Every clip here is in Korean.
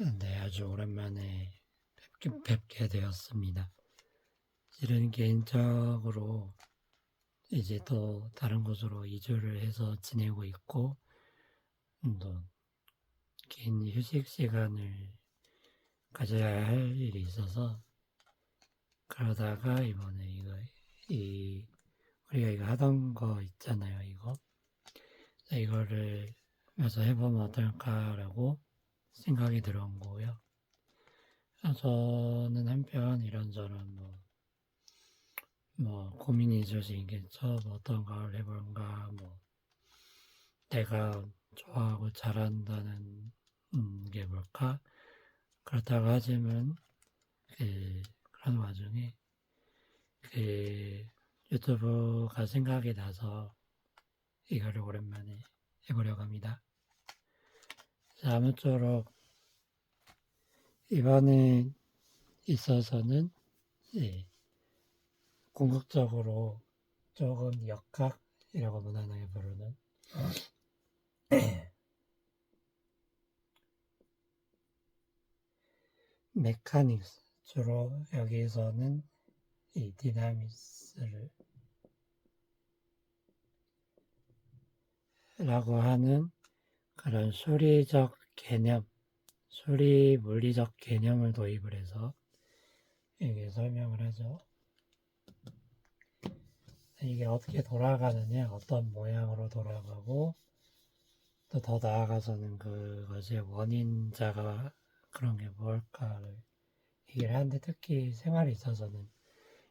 네, 아주 오랜만에 뵙게 되었습니다. 실은 개인적으로 이제 또 다른 곳으로 이주를 해서 지내고 있고, 또 개인 휴식 시간을 가져야 할 일이 있어서, 그러다가 이번에 우리가 이거 하던 거 있잖아요, 이거. 이거를 그래서 해보면 어떨까라고 생각이 들어온 거고요. 저는 한편 이런저런 고민이 있을 수 있겠죠. 어떤 걸 해볼까, 내가 좋아하고 잘한다는 게 뭘까? 그렇다고 하지만, 그런 와중에, 유튜브가 생각이 나서 이거를 오랜만에 해보려고 합니다. 자, 아무쪼록, 이번에 있어서는, 예, 궁극적으로 조금 역학이라고 무난하게 부르는, 메카닉스, 주로 여기서는 이 디나미스를 라고 하는 그런 수리적 개념, 수리 물리적 개념을 도입을 해서 이게 설명을 하죠. 이게 어떻게 돌아가느냐, 어떤 모양으로 돌아가고, 또 더 나아가서는 그것의 원인자가 그런 게 뭘까를 얘기를 하는데, 특히 생활에 있어서는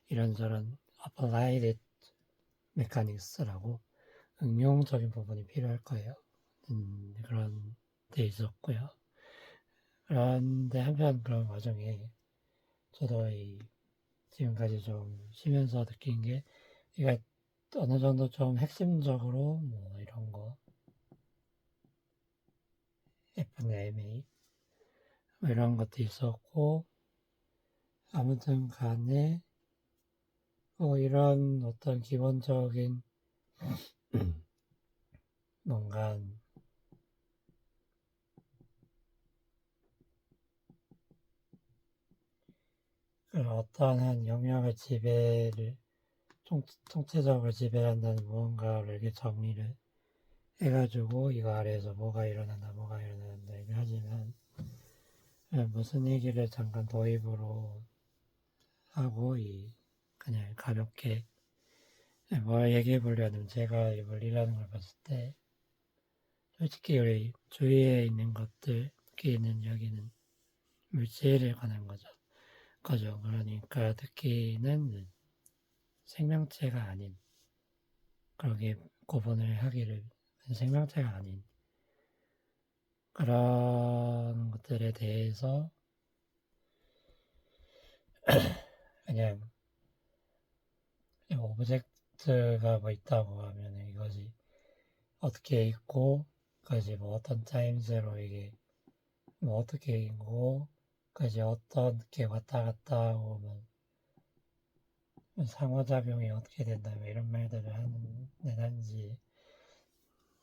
이런저런 applied mechanics라고 응용적인 부분이 필요할 거예요. 그런 데 있었고요. 그런데 한편 그런 과정에 저도 지금까지 좀 쉬면서 느낀 게, 이게 어느 정도 좀 핵심적으로 이런 거 F&MA 이런 것도 있었고, 아무튼 간에 이런 어떤 기본적인 뭔가 어떠한 영역을 통체적으로 지배한다는 무언가를 이렇게 정리를 해가지고 이거 아래에서 뭐가 일어난다 이렇게 하지만, 무슨 얘기를 잠깐 도입으로 하고 그냥 가볍게 뭘 얘기해 보려면, 제가 이 물리라는 걸 봤을 때 솔직히 우리 주위에 있는 것들, 특히는 여기는 물질에 관한 거죠. 그러니까 특히는 생명체가 아닌, 그렇게 구분을 하기를, 생명체가 아닌 그런 것들에 대해서 그냥 오브젝트가 있다고 하면 이것이 어떻게 있고, 그것이 어떤 타임새로 이게 어떻게 있고, 그것이 어떻게 왔다 갔다 하고 상호작용이 어떻게 된다 이런 말들을 하는지,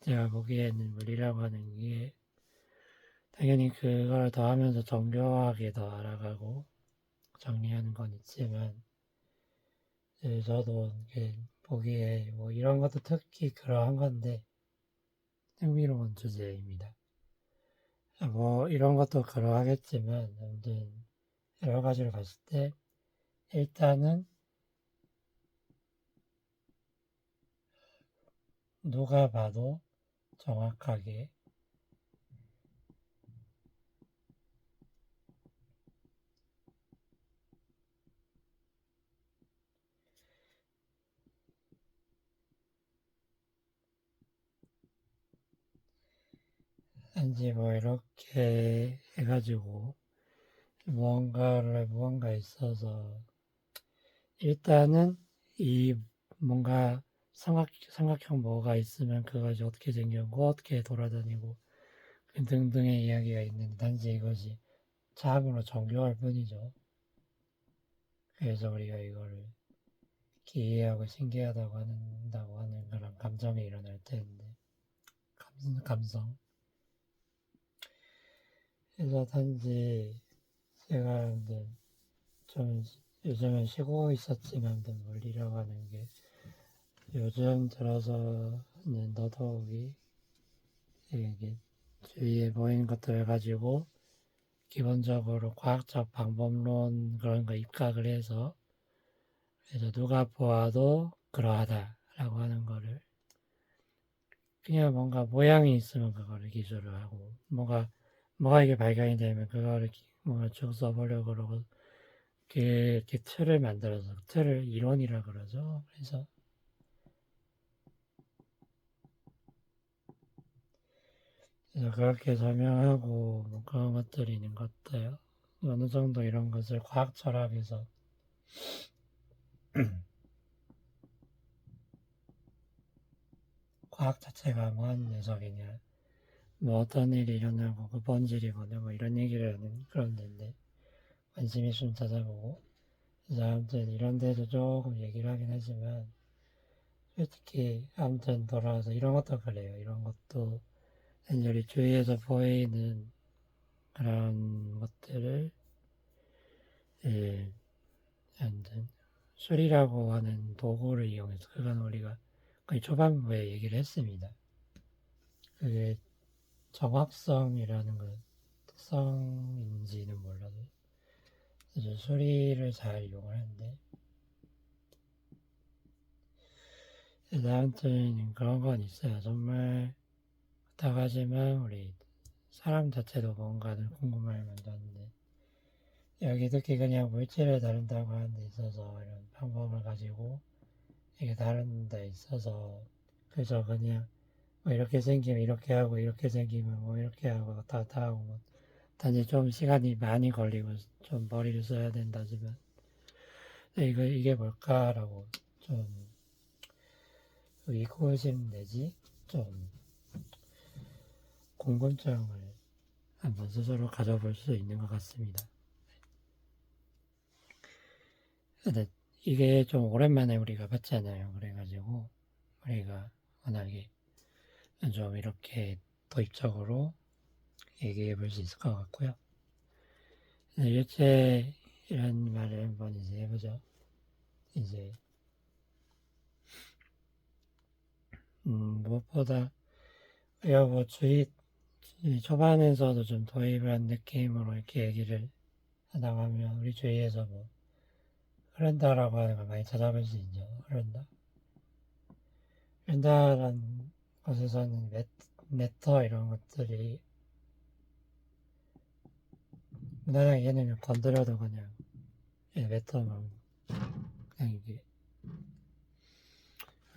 제가 보기에는 물리라고 하는 게 당연히 그걸 더 하면서 정교하게 더 알아가고 정리하는 건 있지만, 저도 보기에 이런 것도 특히 그러한 건데 흥미로운 주제입니다. 이런 것도 그러하겠지만, 아무튼 여러 가지를 봤을 때 일단은 누가 봐도 정확하게 한지 이렇게 해가지고 무언가 있어서, 일단은 이 뭔가 삼각형 뭐가 있으면 그것이 어떻게 생겼고 어떻게 돌아다니고 등등의 이야기가 있는, 단지 이것이 차학으로 정교할 뿐이죠. 그래서 우리가 이거를 기이하고 신기하다고 하는 그런 감정이 일어날 때인데, 감성. 그래서 단지 제가 이제 좀 요즘은 쉬고 있었지만 물리라고 하는 게 요즘 들어서는 더더욱이 이게 주위에 보이는 것들을 가지고 기본적으로 과학적 방법론 그런 거 입각을 해서 그래서 누가 보아도 그러하다라고 하는 거를 그냥 뭔가 모양이 있으면 그거를 기술을 하고 뭐가 이게 발견이 되면 그거를 뭔가 쭉 써보려고 그러고 그 틀을 만들어서 틀을 이론이라 그러죠. 그래서 그렇게 설명하고 뭐 그런 것들이 있는 것 같아요. 어느 정도 이런 것을 과학 철학에서 과학 자체가 뭐한 녀석이냐, 뭐 어떤 일이 일어나고 그 본질이 뭐냐, 뭐 이런 얘기를 하는 그런 데인데 관심 있으면 찾아보고 그래서 아무튼 이런 데서 조금 얘기를 하긴 하지만 솔직히 아무튼 돌아와서 이런 것도 그래요. 이런 것도 우리 주위에서 보이는 그런 것들을 예, 아무튼 술이라고 하는 도구를 이용해서 그건 우리가 거의 초반부에 얘기를 했습니다. 그게 정확성이라는 건 특성인지는 몰라도 그래서 수리를 잘 이용을 하는데 아무튼 그런 건 있어요. 정말 그렇다고 하지만 우리 사람 자체도 뭔가를 궁금할 만도 한데 여기 특히 그냥 물질을 다룬다고 하는 데 있어서 이런 방법을 가지고 이게 다른 데 있어서 그저 그냥 뭐 이렇게 생기면 이렇게 하고 이렇게 생기면 뭐 이렇게 하고 왔다 갔다 하고 뭐 단지 좀 시간이 많이 걸리고 좀 머리를 써야 된다지만 이게 뭘까라고 좀 의구심 내지 좀 궁금증을 한번 스스로 가져볼 수 있는 것 같습니다. 근데 이게 좀 오랜만에 우리가 봤잖아요. 그래가지고 우리가 워낙에 좀 이렇게 도입적으로 얘기해 볼 수 있을 것 같고요. 일제 이런 말을 한번 이제 해보죠. 이제 무엇보다 뭐 초반에서도 좀 도입을 한 느낌으로 이렇게 얘기를 하다가 하면 우리 주위에서 뭐 흐른다라고 하는 걸 많이 찾아볼 수 있죠. 흐른다라는 것에서는 메터 이런 것들이 무난하게 얘는 건드려도 그냥 메터만 그냥 이게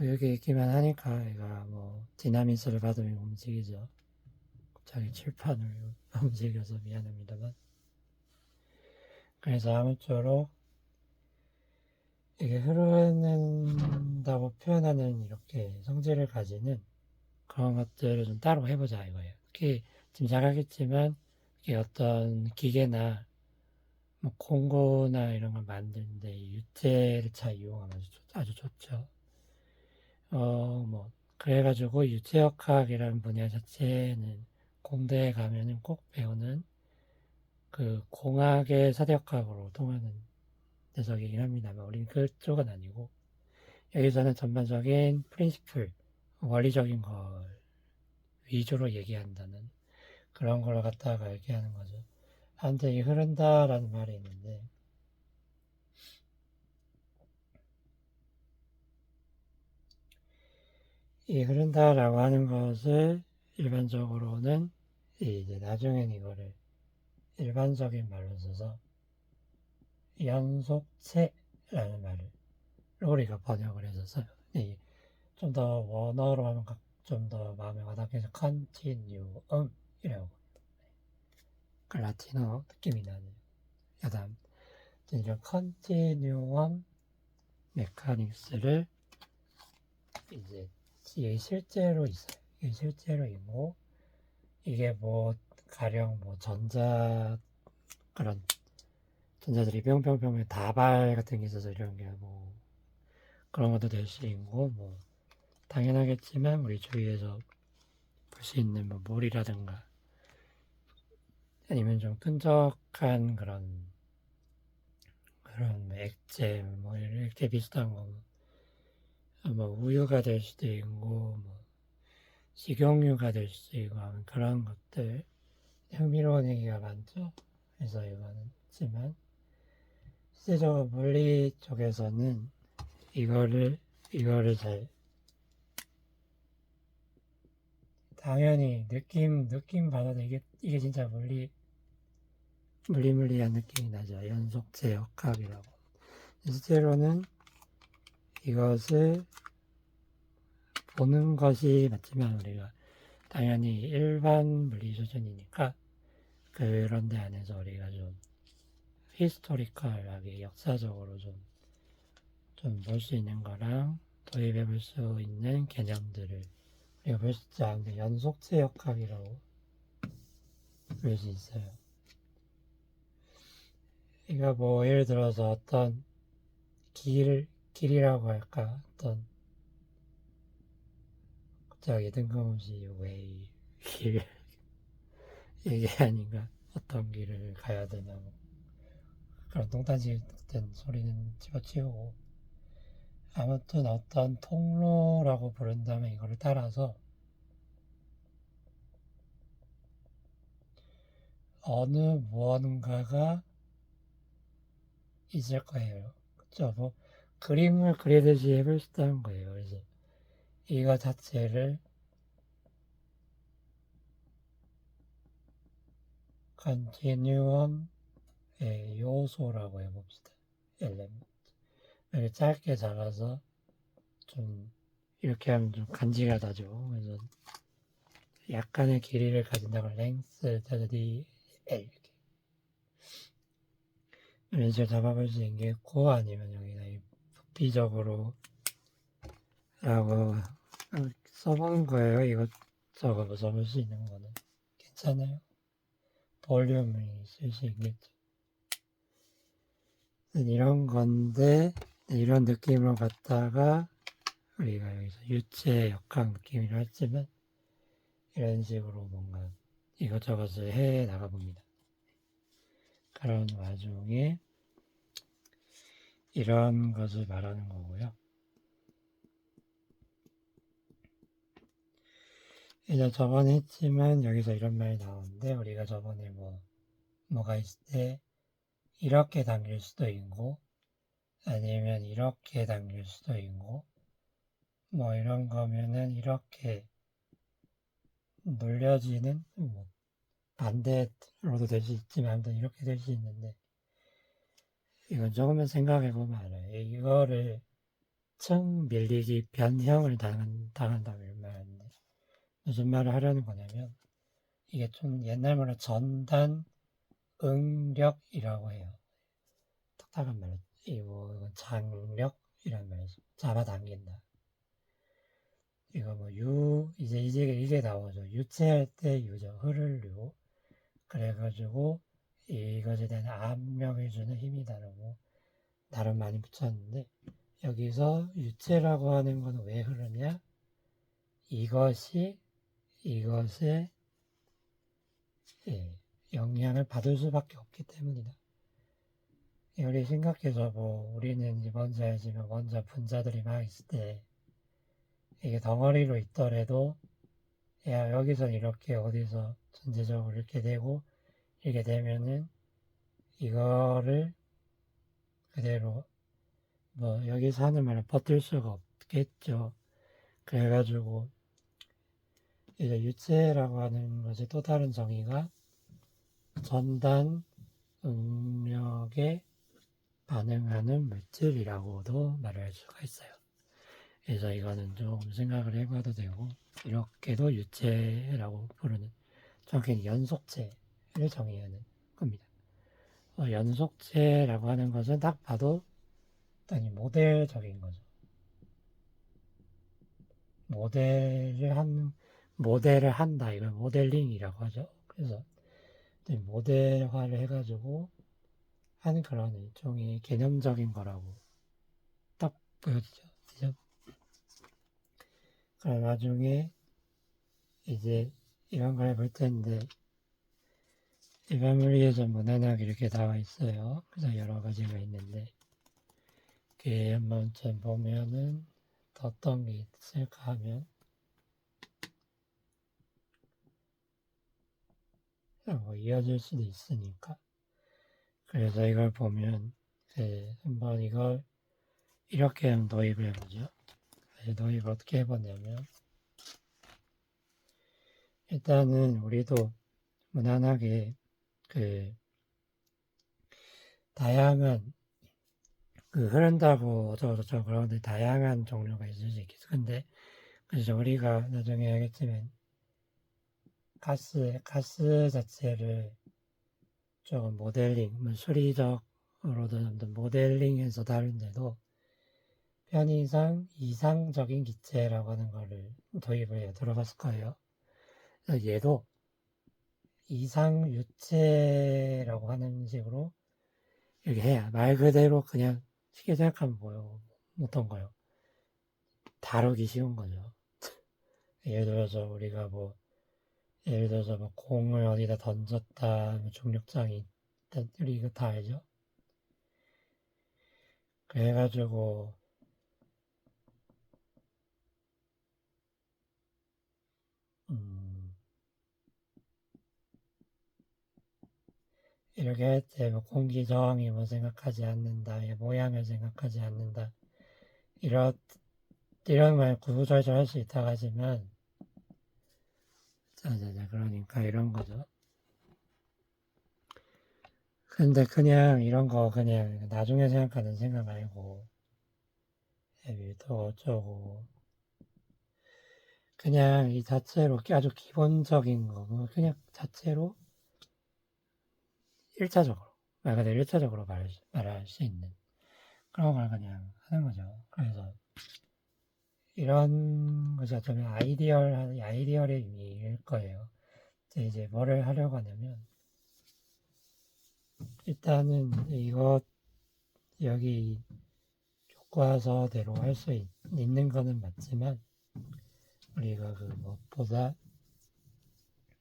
여기 있기만 하니까 얘가 뭐 디나미스를 받으면 움직이죠. 자기 칠판을 움직여서 미안합니다만 그래서 아무쪼록 이게 흐른다고 표현하는 이렇게 성질을 가지는 그런 것들을 좀 따로 해보자 이거예요. 특히 지금 잘 알겠지만 이게 어떤 기계나 뭐 콩고나 이런 걸 만드는데 유체를 잘 이용하면 아주 좋죠. 뭐 그래가지고 유체역학이라는 분야 자체는 공대에 가면은 꼭 배우는 그 공학의 사대역학으로 통하는 녀석이긴 합니다만 우리는 그쪽은 아니고 여기서는 전반적인 프린시플 원리적인 걸 위주로 얘기한다는 그런 걸 갖다가 얘기하는 거죠. 한테 흐른다라는 말이 있는데 이 흐른다라고 하는 것을 일반적으로는 이제 나중엔 이거를 일반적인 말로 써서 연속체라는 말을 우리가 번역을 해서 써요. 좀 더 원어로 하면 좀 더 마음에 와닿게 해서 컨티뉴엄이라고 그 라틴어 느낌이 나는 야단 이런 컨티뉴엄 메카닉스를 이제 이게 실제로 있어요. 이게 실제로 있고 이게 뭐 가령 뭐 그런 전자들이 뿅뿅뿅 다발 같은 게 있어서 이런 게 뭐 그런 것도 될 수 있고 뭐 당연하겠지만 우리 주위에서 볼 수 있는 뭐 물이라든가 아니면 좀 끈적한 그런 뭐 액체, 뭐 이런 액체 비슷한 거, 뭐 우유가 될 수도 있고, 뭐 식용유가 될 수도 있고, 그런 것들 흥미로운 얘기가 많죠. 그래서 이거는 있지만 실제적으로 물리 쪽에서는 이거를 잘 당연히 느낌 받아도 이게 진짜 물리한 느낌이 나죠. 연속체 역학이라고. 실제로는 이것을 보는 것이 맞지만 우리가 당연히 일반 물리 수준이니까 그런 데 안에서 우리가 좀 히스토리컬하게 역사적으로 좀 볼 수 있는 거랑 도입해 볼 수 있는 개념들을 우리가 볼 수 있지 않은데 연속체 역학이라고 부를 수 있어요. 그러니까 뭐 예를 들어서 어떤 길이라고 할까? 어떤 갑자기 뜬금없이 왜 길, 이게 아닌가? 어떤 길을 가야 되나? 뭐 그런 똥딴지 같은 소리는 집어치우고 아무튼 어떤 통로라고 부른다면 이거를 따라서 어느 무언가가 있을 거예요. 그쵸? 뭐 그림을 그리듯이 해볼 수 있다는 거예요. 그래서 이거 자체를 컨티뉴엄의 요소라고 해봅시다. 엘레멘트. 이렇게 짧게 잡아서 좀 이렇게 하면 좀 간지가다죠. 그래서 약간의 길이를 가진다고 length 더디 L 이런 식으로 잡아볼 수 있겠고 아니면 여기다 부피적으로 라고 써보는 거예요. 이것저것 써볼 수 있는 거는 괜찮아요. 볼륨이 쓸 수 있겠죠. 이런 건데 이런 느낌으로 갖다가 우리가 여기서 유체 역학 느낌이라 했지만 이런 식으로 뭔가 이것저것을 해 나가봅니다. 그런 와중에 이런 것을 말하는 거고요. 이제 저번에 했지만 여기서 이런 말이 나오는데 우리가 저번에 뭐가 있을 때 이렇게 당길 수도 있고 아니면 이렇게 당길 수도 있고 뭐 이런 거면은 이렇게 눌려지는 뭐 반대로도 될 수 있지만 아무튼 이렇게 될 수 있는데 이건 조금만 생각해 보면 알아요. 이거를 층 밀리기 변형을 당한다면 말하는데 무슨 말을 하려는 거냐면 이게 좀 옛날 말로 전단 응력이라고 해요. 딱딱한 말로 이건 장력이란 말이죠. 잡아당긴다. 이거 이제 이게 나오죠. 유체할 때 유죠. 흐를 유. 그래가지고 이것에 대한 압력을 주는 힘이 다르고 나름 많이 붙였는데 여기서 유체라고 하는 건 왜 흐르냐? 이것이 이것에 영향을 받을 수밖에 없기 때문이다. 우리 생각해서 우리는 먼저 알지만 먼저 분자들이 막 있을 때 이게 덩어리로 있더라도 야 여기서 이렇게 어디서 전체적으로 이렇게 되고 이렇게 되면은 이거를 그대로 여기서 하는 말은 버틸 수가 없겠죠. 그래가지고 이제 유체라고 하는 것의 또 다른 정의가 전단 응력에 반응하는 물질이라고도 말할 수가 있어요. 그래서 이거는 조금 생각을 해봐도 되고 이렇게도 유체라고 부르는 정확히 연속체를 정의하는 겁니다. 연속체라고 하는 것은 딱 봐도 일단 모델적인 거죠. 모델을 한다. 이걸 모델링이라고 하죠. 그래서 모델화를 해가지고 하는 그런 일종의 개념적인 거라고 딱 보여지죠. 그죠? 그럼 나중에 이제 이런 걸 볼 텐데 일반 물리에서 무난하게 이렇게 나와 있어요. 그래서 여러 가지가 있는데, 이렇게 한번 좀 보면은 어떤 게 있을까 하면, 뭐 이어질 수도 있으니까. 그래서 이걸 보면, 한번 이걸 이렇게 도입을 해보죠. 도입을 어떻게 해보냐면, 일단은 우리도 무난하게 다양한 흐른다고 어쩌고저쩌고 그러는데 다양한 종류가 있을 수 있겠어. 근데 그래서 우리가 나중에 알겠지만 가스 자체를 조금 모델링, 뭐 수리적으로도 모델링해서 다른데도 편의상 이상적인 기체라고 하는 거를 도입을 해요. 들어봤을 거예요. 그래서 얘도 이상유체라고 하는 식으로 이렇게 해야 말 그대로 그냥 쉽게 생각하면 뭐요? 어떤 거요? 다루기 쉬운 거죠. 예를 들어서 우리가 예를 들어서 공을 어디다 던졌다, 중력장이 있다, 이거 다 알죠? 그래가지고, 음, 이렇게 할 때 공기 저항이 생각하지 않는다, 모양을 생각하지 않는다, 이런 말 구구절절 할 수 있다고 하지만, 자자자, 그러니까 이런 거죠. 근데 그냥 이런 거 그냥 나중에 생각하는 생각 말고, 또 어쩌고, 그냥 이 자체로 아주 기본적인 거, 그냥 자체로 1차적으로, 말 그대로 1차적으로 말할 수 있는 그런 걸 그냥 하는 거죠. 그래서 이런 것이 좀 아이디어의 의미일 거예요. 이제 뭐를 하려고 하냐면, 일단은 여기 교과서대로 할 수 있는 거는 맞지만, 우리가 무엇보다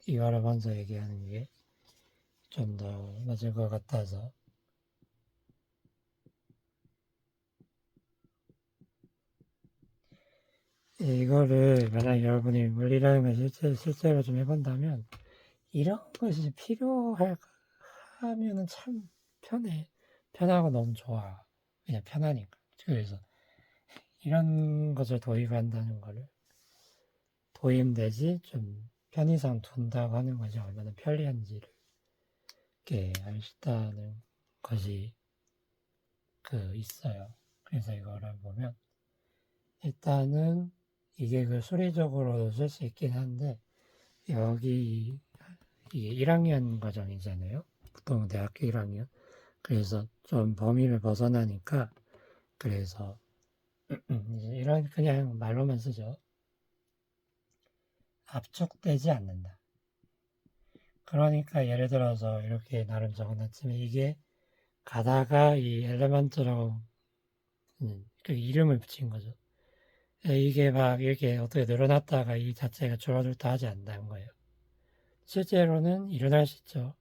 이거를 먼저 얘기하는 게 좀 더 맞을 것 같아서, 이거를 만약 여러분이 물리라는 걸 실제로 좀 해본다면 이런 것이 필요하면은 참 편하고 너무 좋아. 그냥 편하니까. 그래서 이런 것을 도입한다는 거를 도입 내지 좀 편의상 둔다고 하는 것이 얼마나 편리한지를 이렇게 알 수 있다는 것이 있어요. 그래서 이거를 보면 일단은 이게 수리적으로 쓸 수 있긴 한데 여기 이게 1학년 과정이잖아요. 보통 대학교 1학년. 그래서 좀 범위를 벗어나니까 그래서 이런 그냥 말로만 쓰죠. 압축되지 않는다. 그러니까 예를 들어서 이렇게 나름 적어놨지만 이게 가다가 이 엘레먼트라고 그 이름을 붙인 거죠. 이게 막 이렇게 어떻게 늘어났다가 이 자체가 줄어들다 하지 않는다는 거예요. 실제로는 일어날 수 있죠.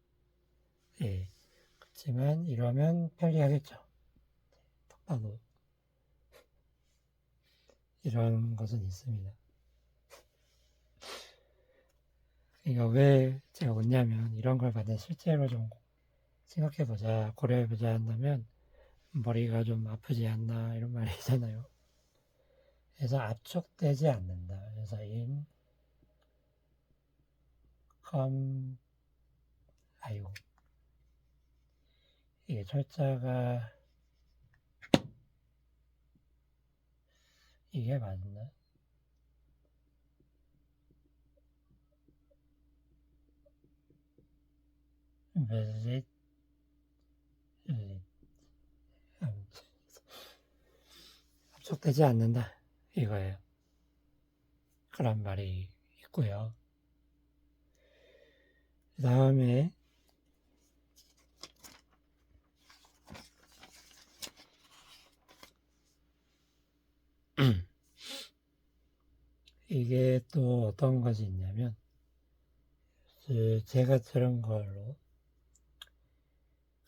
예. 그렇지만 이러면 편리하겠죠. 딱 봐도 이런 것은 있습니다. 그러니까 왜 제가 웃냐면 이런 걸 받아 실제로 좀 생각해보자, 고려해보자 한다면 머리가 좀 아프지 않나 이런 말이 있잖아요. 그래서 압축되지 않는다. 그래서 아이고 이게 철자가 이게 맞나? visit 압축되지 않는다 이거예요. 그런 말이 있고요. 그 다음에 이게 또 어떤 것이 있냐면 제가 들은 걸로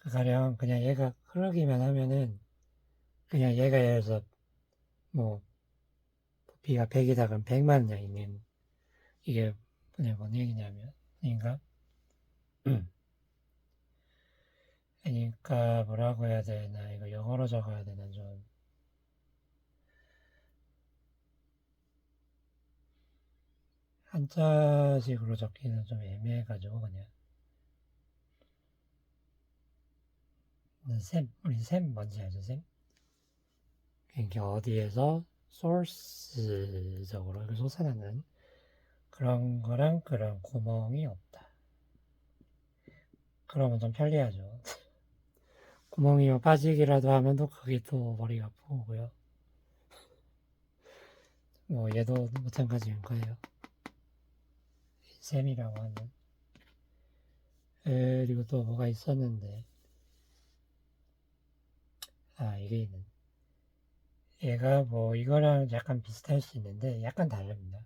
가령 그냥 얘가 흐르기만 하면은 그냥 얘가 예를 들어서 뭐 부피가 100이다 그럼 100만 냥 있는 이게 그냥 뭔 얘기냐면 그러니까 그러니까 뭐라고 해야 되나 이거 영어로 적어야 되나 좀 한자식으로 적기는 좀 애매해가지고 그냥 우리 셈 뭔지 알죠 셈? 그러니까 어디에서 소스적으로 솟아나는 그런 거랑 그런 구멍이 없다. 그러면 좀 편리하죠. 구멍이 빠지기라도 하면 또 그게 또 머리가 아프고요. 뭐 얘도 마찬가지인 거예요. 셈이라고 하는. 그리고 또 뭐가 있었는데 이게 있는. 얘가 뭐 이거랑 약간 비슷할 수 있는데 약간 다릅니다.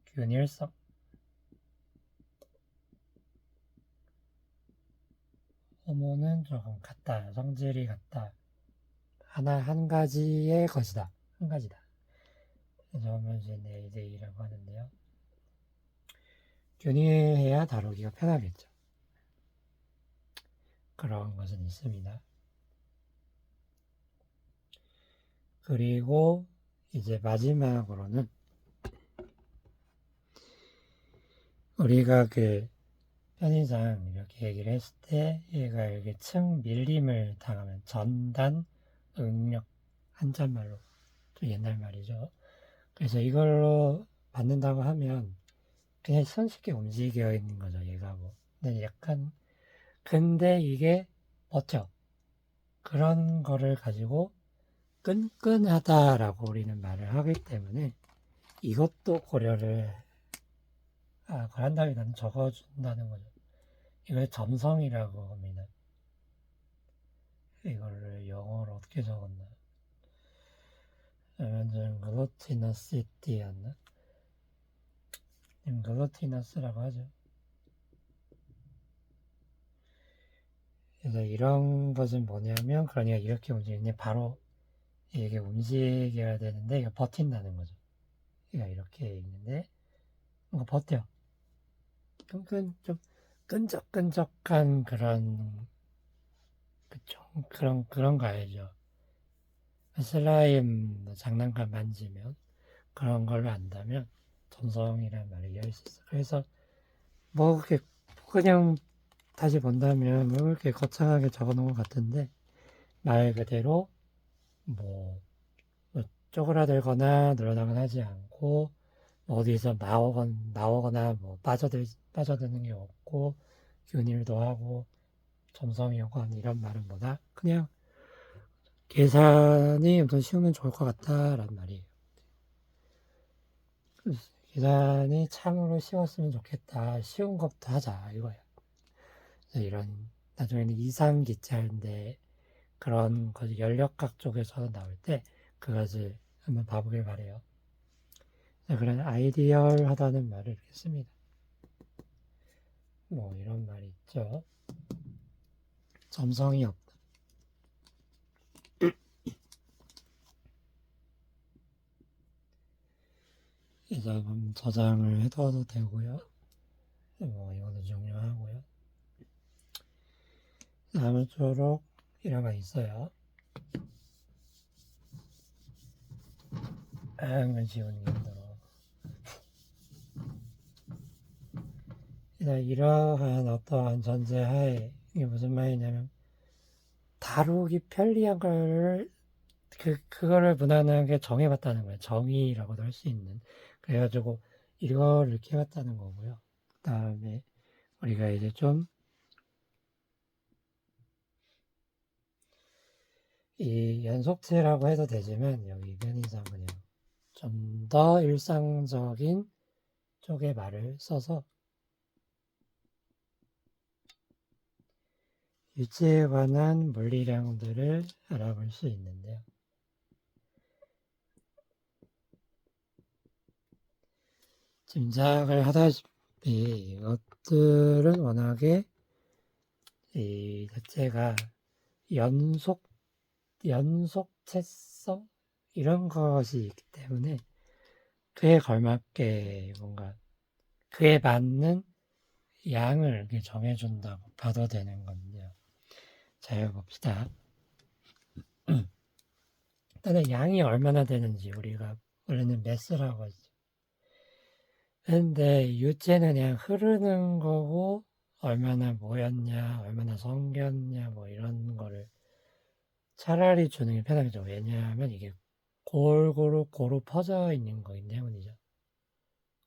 균일성. 호모는 조금 같다. 성질이 같다. 한 가지의 것이다. 한 가지다. 그래서 이제 네이데이라고 하는데요. 균일해야 다루기가 편하겠죠. 그런 것은 있습니다. 그리고 이제 마지막으로는 우리가 그 편의상 이렇게 얘기를 했을 때 얘가 이렇게 층 밀림을 당하면 전단 응력 한자말로 좀 옛날 말이죠. 그래서 이걸로 받는다고 하면 그냥 손쉽게 움직여 있는 거죠 얘가 뭐. 근데 약간 근데 이게 버텨. 그런 거를 가지고 끈끈하다라고 우리는 말을 하기 때문에 이것도 고려를 한 다음에 나는 적어준다는 거죠. 이걸 점성이라고 합니다. 이거를 영어로 어떻게 적었나? 그러면 글루티너시티였나? 글루티너스라고 하죠. 그래서 이런 것은 뭐냐면 그러니까 이렇게 움직이면 바로 이게 움직여야 되는데 이거 버틴다는 거죠. 그러니까 이렇게 있는데 뭔가 버텨. 좀 끈적끈적한 그런 거 알죠? 슬라임 장난감 만지면 그런 걸로 안다면 점성이라는 말이 이해할 수 있어. 그래서 뭐 그렇게 그냥 다시 본다면 뭐 이렇게 거창하게 적어놓은 것 같은데 말 그대로 뭐 쪼그라들거나 늘어나거나 하지 않고 뭐 어디서 나오거나 뭐 빠져드는 게 없고 균일도 하고 점성이 오고 이런 말은 뭐다? 그냥 계산이 우선 쉬우면 좋을 것 같다라는 말이에요. 계산이 참으로 쉬웠으면 좋겠다. 쉬운 것부터 하자 이거야. 이런 나중에는 이상기차인데 그런 것 연력학 쪽에서 나올 때 그것을 한번 봐보길 바래요. 그런 아이디얼하다는 말을 이렇게 씁니다. 뭐 이런 말이 있죠. 점성이 없다. 그래서 저장을 해둬도 되고요. 뭐 이것도 중요하고요. 아무쪼록 이런 거 있어요. 이건 지우는 게 힘들어. 이러한 어떠한 전제하에 이게 무슨 말이냐면 다루기 편리한 걸 그거를 무난하게 정해봤다는 거예요. 정의라고도 할 수 있는. 그래가지고 이거를 이렇게 해봤다는 거고요. 그 다음에 우리가 이제 좀 이 연속체라고 해도 되지만 여기 편의상 그냥 좀 더 일상적인 쪽의 말을 써서 유체에 관한 물리량들을 알아볼 수 있는데요. 짐작을 하다시피 이것들은 워낙에 이 자체가 연속체성 이런 것이 있기 때문에 그에 걸맞게 뭔가 그에 맞는 양을 이렇게 정해준다고 봐도 되는 건데요. 자, 여기 봅시다. 일단은 양이 얼마나 되는지 우리가 원래는 매스라고 하죠. 근데 유체는 그냥 흐르는 거고 얼마나 모였냐, 얼마나 성겼냐 뭐 이런 거를 차라리 주는 게 편하겠죠. 왜냐하면 이게 골고루 퍼져 있는 거기 때문이죠.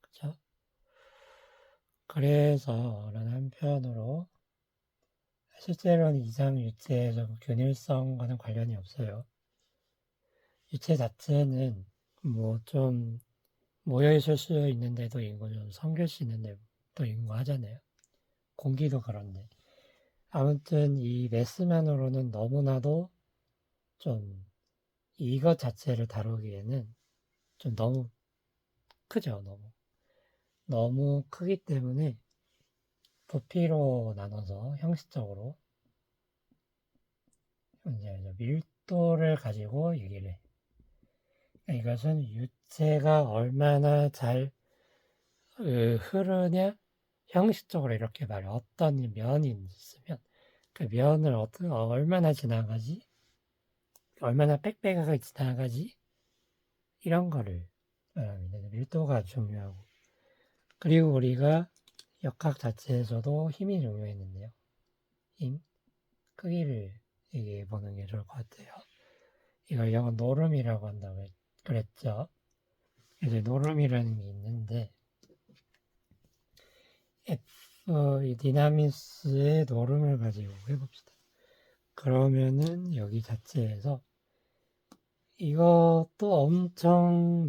그쵸? 그래서 어느 한편으로 실제로는 이상 유체적 균일성과는 관련이 없어요. 유체 자체는 뭐 좀 모여있을 수 있는데도 있고 좀 성길 수 있는데도 있고 하잖아요. 공기도 그런데. 아무튼 이 매스만으로는 너무나도 좀 이것 자체를 다루기에는 좀 너무 크죠. 너무 크기 때문에 부피로 나눠서 형식적으로 이제 밀도를 가지고 얘기를 해. 이것은 유체가 얼마나 잘 흐르냐 형식적으로 이렇게 말해. 어떤 면이 있으면 그 면을 얼마나 지나가지, 얼마나 빽빽하게 지나가지 이런 거를 말합니다. 밀도가 중요하고 그리고 우리가 역학 자체에서도 힘이 중요했는데요. 힘, 크기를 얘기해 보는 게 좋을 것 같아요. 이걸 영어 노름이라고 한다고 그랬죠. 그래서 노름이라는 게 있는데 이 디나미스의 노름을 가지고 해봅시다. 그러면은 여기 자체에서 이것도 엄청